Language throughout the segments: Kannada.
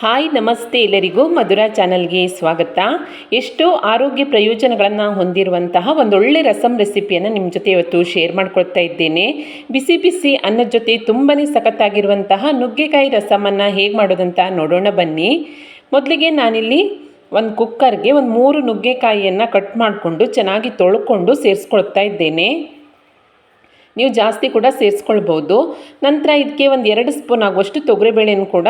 ಹಾಯ್ ನಮಸ್ತೆ ಎಲ್ಲರಿಗೂ ಮಧುರಾ ಚಾನಲ್ಗೆ ಸ್ವಾಗತ. ಎಷ್ಟೋ ಆರೋಗ್ಯ ಪ್ರಯೋಜನಗಳನ್ನು ಹೊಂದಿರುವಂತಹ ಒಂದೊಳ್ಳೆ ರಸಮ್ ರೆಸಿಪಿಯನ್ನು ನಿಮ್ಮ ಜೊತೆ ಇವತ್ತು ಶೇರ್ ಮಾಡ್ಕೊಳ್ತಾ ಇದ್ದೇನೆ. ಬಿಸಿ ಬಿಸಿ ಅನ್ನದ ಜೊತೆ ತುಂಬಾ ಸಖತ್ತಾಗಿರುವಂತಹ ನುಗ್ಗೆಕಾಯಿ ರಸಮನ್ನು ಹೇಗೆ ಮಾಡೋದಂತ ನೋಡೋಣ ಬನ್ನಿ. ಮೊದಲಿಗೆ ನಾನಿಲ್ಲಿ ಒಂದು ಕುಕ್ಕರ್ಗೆ ಒಂದು 3 ನುಗ್ಗೆಕಾಯಿಯನ್ನು ಕಟ್ ಮಾಡಿಕೊಂಡು ಚೆನ್ನಾಗಿ ತೊಳ್ಕೊಂಡು ಸೇರಿಸ್ಕೊಳ್ತಾ ಇದ್ದೇನೆ. ನೀವು ಜಾಸ್ತಿ ಕೂಡ ಸೇರಿಸ್ಕೊಳ್ಬೋದು. ನಂತರ ಇದಕ್ಕೆ ಒಂದು 2 ಸ್ಪೂನ್ ಆಗುವಷ್ಟು ತೊಗರಿಬೇಳೆಯನ್ನು ಕೂಡ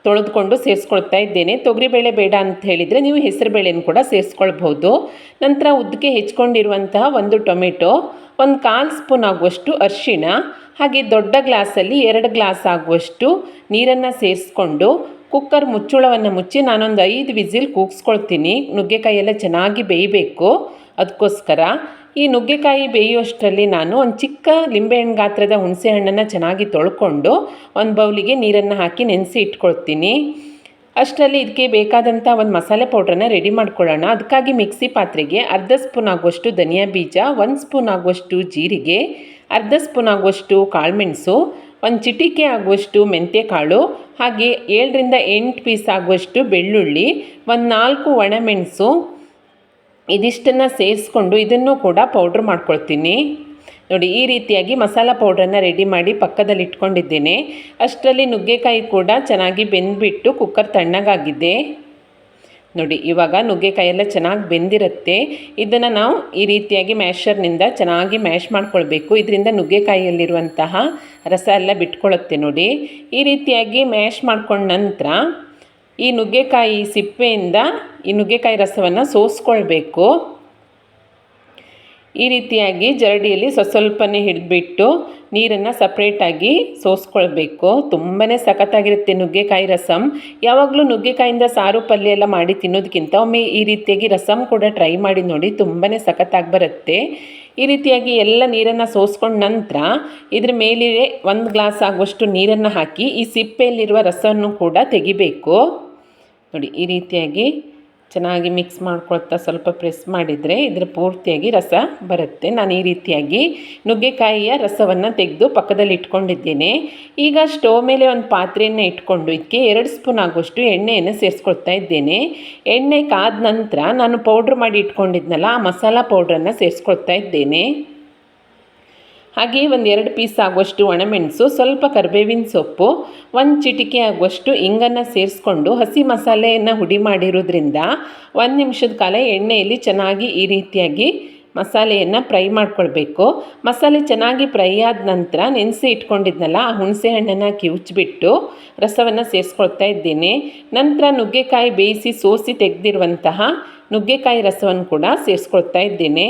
ತೊಳೆದುಕೊಂಡು ಸೇರಿಸ್ಕೊಳ್ತಾ ಇದ್ದೇನೆ. ತೊಗರಿಬೇಳೆ ಬೇಡ ಅಂತ ಹೇಳಿದರೆ ನೀವು ಹೆಸರುಬೇಳೆಯನ್ನು ಕೂಡ ಸೇರಿಸ್ಕೊಳ್ಬೋದು. ನಂತರ ಉದ್ದಕ್ಕೆ ಹೆಚ್ಕೊಂಡಿರುವಂತಹ 1 ಟೊಮೆಟೊ, ಒಂದು 1/4 ಸ್ಪೂನ್ ಆಗುವಷ್ಟು ಅರಿಶಿಣ, ಹಾಗೆ ದೊಡ್ಡ ಗ್ಲಾಸಲ್ಲಿ 2 ಗ್ಲಾಸ್ ಆಗುವಷ್ಟು ನೀರನ್ನು ಸೇರಿಸ್ಕೊಂಡು ಕುಕ್ಕರ್ ಮುಚ್ಚಳವನ್ನು ಮುಚ್ಚಿ ನಾನೊಂದು 5 ವಿಸಿಲ್ ಕೂಗಿಸ್ಕೊಳ್ತೀನಿ. ನುಗ್ಗೆಕಾಯಿ ಎಲ್ಲ ಚೆನ್ನಾಗಿ ಬೇಯಬೇಕು. ಅದಕ್ಕೋಸ್ಕರ ಈ ನುಗ್ಗೆಕಾಯಿ ಬೇಯುವಷ್ಟರಲ್ಲಿ ನಾನು ಒಂದು ಚಿಕ್ಕ ಲಿಂಬೆಹಣ್ಣು ಗಾತ್ರದ ಹುಣಸೆ ಹಣ್ಣನ್ನು ಚೆನ್ನಾಗಿ ತೊಳ್ಕೊಂಡು ಒಂದು ಬೌಲಿಗೆ ನೀರನ್ನು ಹಾಕಿ ನೆನೆಸಿ ಇಟ್ಕೊಳ್ತೀನಿ. ಅಷ್ಟರಲ್ಲಿ ಇದಕ್ಕೆ ಬೇಕಾದಂಥ ಒಂದು ಮಸಾಲೆ ಪೌಡ್ರನ್ನು ರೆಡಿ ಮಾಡ್ಕೊಳ್ಳೋಣ. ಅದಕ್ಕಾಗಿ ಮಿಕ್ಸಿ ಪಾತ್ರೆಗೆ ಅರ್ಧ ಸ್ಪೂನ್ ಆಗುವಷ್ಟು ಧನಿಯಾ ಬೀಜ, 1 ಸ್ಪೂನ್ ಆಗುವಷ್ಟು ಜೀರಿಗೆ, ಅರ್ಧ ಸ್ಪೂನ್ ಆಗುವಷ್ಟು ಕಾಳುಮೆಣಸು, ಒಂದು ಚಿಟಿಕೆ ಆಗುವಷ್ಟು ಮೆಂತ್ಯಕಾಳು, ಹಾಗೆ 7ರಿಂದ 8 ಪೀಸ್ ಆಗುವಷ್ಟು ಬೆಳ್ಳುಳ್ಳಿ, ಒಂದು 4 ಒಣಮೆಣಸು, ಇದಿಷ್ಟನ್ನು ಸೇರಿಸ್ಕೊಂಡು ಇದನ್ನು ಕೂಡ ಪೌಡ್ರ್ ಮಾಡ್ಕೊಳ್ತೀನಿ. ನೋಡಿ, ಈ ರೀತಿಯಾಗಿ ಮಸಾಲ ಪೌಡ್ರನ್ನು ರೆಡಿ ಮಾಡಿ ಪಕ್ಕದಲ್ಲಿ ಇಟ್ಕೊಂಡಿದ್ದೇನೆ. ಅಷ್ಟರಲ್ಲಿ ನುಗ್ಗೆಕಾಯಿ ಕೂಡ ಚೆನ್ನಾಗಿ ಬೆಂದುಬಿಟ್ಟು ಕುಕ್ಕರ್ ತಣ್ಣಗಾಗಿದೆ. ನೋಡಿ, ಇವಾಗ ನುಗ್ಗೆಕಾಯಿ ಎಲ್ಲ ಚೆನ್ನಾಗಿ ಬೆಂದಿರುತ್ತೆ. ಇದನ್ನು ನಾವು ಈ ರೀತಿಯಾಗಿ ಮ್ಯಾಶರ್ನಿಂದ ಚೆನ್ನಾಗಿ ಮ್ಯಾಶ್ ಮಾಡ್ಕೊಳ್ಬೇಕು. ಇದರಿಂದ ನುಗ್ಗೆಕಾಯಿಯಲ್ಲಿರುವಂತಹ ರಸ ಎಲ್ಲ ಬಿಟ್ಕೊಳ್ಳುತ್ತೆ. ನೋಡಿ, ಈ ರೀತಿಯಾಗಿ ಮ್ಯಾಶ್ ಮಾಡ್ಕೊಂಡ ನಂತರ ಈ ನುಗ್ಗೆಕಾಯಿ ಸಿಪ್ಪೆಯಿಂದ ಈ ನುಗ್ಗೆಕಾಯಿ ರಸವನ್ನು ಸೋಸ್ಕೊಳ್ಬೇಕು. ಈ ರೀತಿಯಾಗಿ ಜರಡಿಯಲ್ಲಿ ಸ್ವಲ್ಪನೇ ಹಿಡಿದ್ಬಿಟ್ಟು ನೀರನ್ನು ಸಪ್ರೇಟಾಗಿ ಸೋಸ್ಕೊಳ್ಬೇಕು. ತುಂಬಾ ಸಖತ್ತಾಗಿರುತ್ತೆ ನುಗ್ಗೆಕಾಯಿ ರಸಮ್. ಯಾವಾಗಲೂ ನುಗ್ಗೆಕಾಯಿಂದ ಸಾರು ಪಲ್ಯ ಎಲ್ಲ ಮಾಡಿ ತಿನ್ನೋದಕ್ಕಿಂತ ಒಮ್ಮೆ ಈ ರೀತಿಯಾಗಿ ರಸಮ್ ಕೂಡ ಟ್ರೈ ಮಾಡಿ ನೋಡಿ, ತುಂಬಾ ಸಖತ್ತಾಗಿ ಬರುತ್ತೆ. ಈ ರೀತಿಯಾಗಿ ಎಲ್ಲ ನೀರನ್ನು ಸೋಸ್ಕೊಂಡ ನಂತರ ಇದ್ರ ಮೇಲೆ 1 ಗ್ಲಾಸ್ ಆಗುವಷ್ಟು ನೀರನ್ನು ಹಾಕಿ ಈ ಸಿಪ್ಪೆಯಲ್ಲಿರುವ ರಸವನ್ನು ಕೂಡ ತೆಗಿಬೇಕು. ನೋಡಿ, ಈ ರೀತಿಯಾಗಿ ಚೆನ್ನಾಗಿ ಮಿಕ್ಸ್ ಮಾಡ್ಕೊಳ್ತಾ ಸ್ವಲ್ಪ ಪ್ರೆಸ್ ಮಾಡಿದರೆ ಇದರ ಪೂರ್ತಿಯಾಗಿ ರಸ ಬರುತ್ತೆ. ನಾನು ಈ ರೀತಿಯಾಗಿ ನುಗ್ಗೆಕಾಯಿಯ ರಸವನ್ನು ತೆಗೆದು ಪಕ್ಕದಲ್ಲಿ ಇಟ್ಕೊಂಡಿದ್ದೇನೆ. ಈಗ ಸ್ಟವ್ ಮೇಲೆ ಒಂದು ಪಾತ್ರೆಯನ್ನು ಇಟ್ಕೊಂಡು ಇದಕ್ಕೆ 2 ಸ್ಪೂನ್ ಆಗುವಷ್ಟು ಎಣ್ಣೆಯನ್ನು ಸೇರಿಸ್ಕೊಳ್ತಾ ಇದ್ದೇನೆ. ಎಣ್ಣೆ ಕಾದ ನಂತರ ನಾನು ಪೌಡ್ರ್ ಮಾಡಿ ಇಟ್ಕೊಂಡಿದ್ನಲ್ಲ ಆ ಮಸಾಲ ಪೌಡ್ರನ್ನು ಸೇರಿಸ್ಕೊಳ್ತಾ ಇದ್ದೇನೆ. ಹಾಗೆ ಒಂದು 2 ಪೀಸ್ ಆಗುವಷ್ಟು ಒಣಮೆಣಸು, ಸ್ವಲ್ಪ ಕರಿಬೇವಿನ ಸೊಪ್ಪು, 1 ಚಿಟಿಕೆ ಆಗುವಷ್ಟು ಇಂಗನ್ನು ಸೇರಿಸ್ಕೊಂಡು ಹಸಿ ಮಸಾಲೆಯನ್ನು ಹುಡಿ ಮಾಡಿರೋದ್ರಿಂದ 1 ನಿಮಿಷದ ಕಾಲ ಎಣ್ಣೆಯಲ್ಲಿ ಚೆನ್ನಾಗಿ ಈ ರೀತಿಯಾಗಿ ಮಸಾಲೆಯನ್ನು ಫ್ರೈ ಮಾಡ್ಕೊಳ್ಬೇಕು. ಮಸಾಲೆ ಚೆನ್ನಾಗಿ ಫ್ರೈ ಆದ ನಂತರ ನೆನೆಸಿ ಇಟ್ಕೊಂಡಿದ್ನಲ್ಲ ಆ ಹುಣಸೆ ಹಣ್ಣನ್ನು ಕಿವುಚ್ಬಿಟ್ಟು ರಸವನ್ನು ಸೇರಿಸ್ಕೊಳ್ತಾ ಇದ್ದೇನೆ. ನಂತರ ನುಗ್ಗೆಕಾಯಿ ಬೇಯಿಸಿ ಸೋಸಿ ತೆಗೆದಿರುವಂತಹ ನುಗ್ಗೆಕಾಯಿ ರಸವನ್ನು ಕೂಡ ಸೇರಿಸ್ಕೊಳ್ತಾ ಇದ್ದೇನೆ.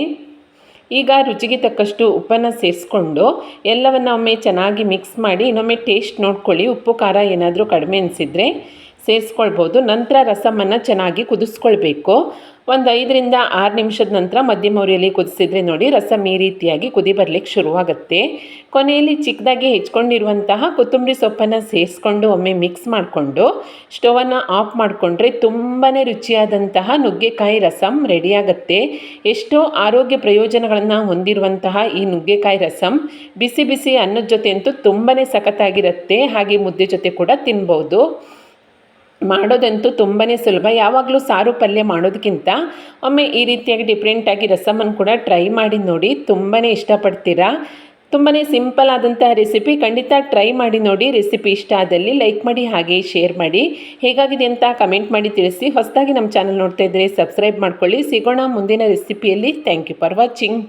ಈಗ ರುಚಿಗೆ ತಕ್ಕಷ್ಟು ಉಪ್ಪನ್ನು ಸೇರಿಸ್ಕೊಂಡು ಎಲ್ಲವನ್ನು ಒಮ್ಮೆ ಚೆನ್ನಾಗಿ ಮಿಕ್ಸ್ ಮಾಡಿ ಇನ್ನೊಮ್ಮೆ ಟೇಸ್ಟ್ ನೋಡ್ಕೊಳ್ಳಿ. ಉಪ್ಪು ಖಾರ ಏನಾದರೂ ಕಡಿಮೆ ಅನಿಸಿದರೆ ಸೇರಿಸ್ಕೊಳ್ಬೋದು. ನಂತರ ರಸಮನ್ನು ಚೆನ್ನಾಗಿ ಕುದಿಸ್ಕೊಳ್ಬೇಕು. ಒಂದು 5ರಿಂದ 6 ನಿಮಿಷದ ನಂತರ ಮಧ್ಯಮ ಉರಿಯಲ್ಲಿ ಕುದಿಸಿದರೆ ನೋಡಿ ರಸಮ್ ಈ ರೀತಿಯಾಗಿ ಕುದಿ ಬರಲಿಕ್ಕೆ ಶುರುವಾಗುತ್ತೆ. ಕೊನೆಯಲ್ಲಿ ಚಿಕ್ಕದಾಗಿ ಹೆಚ್ಕೊಂಡಿರುವಂತಹ ಕೊತ್ತಂಬರಿ ಸೊಪ್ಪನ್ನು ಸೇರಿಸ್ಕೊಂಡು ಒಮ್ಮೆ ಮಿಕ್ಸ್ ಮಾಡಿಕೊಂಡು ಸ್ಟವನ್ನು ಆಫ್ ಮಾಡಿಕೊಂಡ್ರೆ ತುಂಬಾ ರುಚಿಯಾದಂತಹ ನುಗ್ಗೆಕಾಯಿ ರಸಮ್ ರೆಡಿಯಾಗುತ್ತೆ. ಎಷ್ಟೋ ಆರೋಗ್ಯ ಪ್ರಯೋಜನಗಳನ್ನು ಹೊಂದಿರುವಂತಹ ಈ ನುಗ್ಗೆಕಾಯಿ ರಸಮ್ ಬಿಸಿ ಬಿಸಿ ಅನ್ನದ ಜೊತೆ ಅಂತೂ ತುಂಬಾ ಸಖತ್ತಾಗಿರುತ್ತೆ. ಹಾಗೆ ಮುದ್ದೆ ಜೊತೆ ಕೂಡ ತಿನ್ಬೋದು. ಮಾಡೋದಂತೂ ತುಂಬಾ ಸುಲಭ. ಯಾವಾಗಲೂ ಸಾರು ಪಲ್ಯ ಮಾಡೋದಕ್ಕಿಂತ ಒಮ್ಮೆ ಈ ರೀತಿಯಾಗಿ ಡಿಫ್ರೆಂಟಾಗಿ ರಸಮನ್ನು ಕೂಡ ಟ್ರೈ ಮಾಡಿ ನೋಡಿ, ತುಂಬಾ ಇಷ್ಟಪಡ್ತೀರಾ. ತುಂಬಾ ಸಿಂಪಲ್ ಆದಂತಹ ರೆಸಿಪಿ, ಖಂಡಿತ ಟ್ರೈ ಮಾಡಿ ನೋಡಿ. ರೆಸಿಪಿ ಇಷ್ಟ ಆದಲ್ಲಿ ಲೈಕ್ ಮಾಡಿ, ಹಾಗೆ ಶೇರ್ ಮಾಡಿ. ಹೇಗಾಗಿದೆ ಅಂತ ಕಮೆಂಟ್ ಮಾಡಿ ತಿಳಿಸಿ. ಹೊಸದಾಗಿ ನಮ್ಮ ಚಾನಲ್ ನೋಡ್ತಾ ಇದ್ದರೆ ಸಬ್ಸ್ಕ್ರೈಬ್ ಮಾಡ್ಕೊಳ್ಳಿ. ಸಿಗೋಣ ಮುಂದಿನ ರೆಸಿಪಿಯಲ್ಲಿ. Thank you for watching.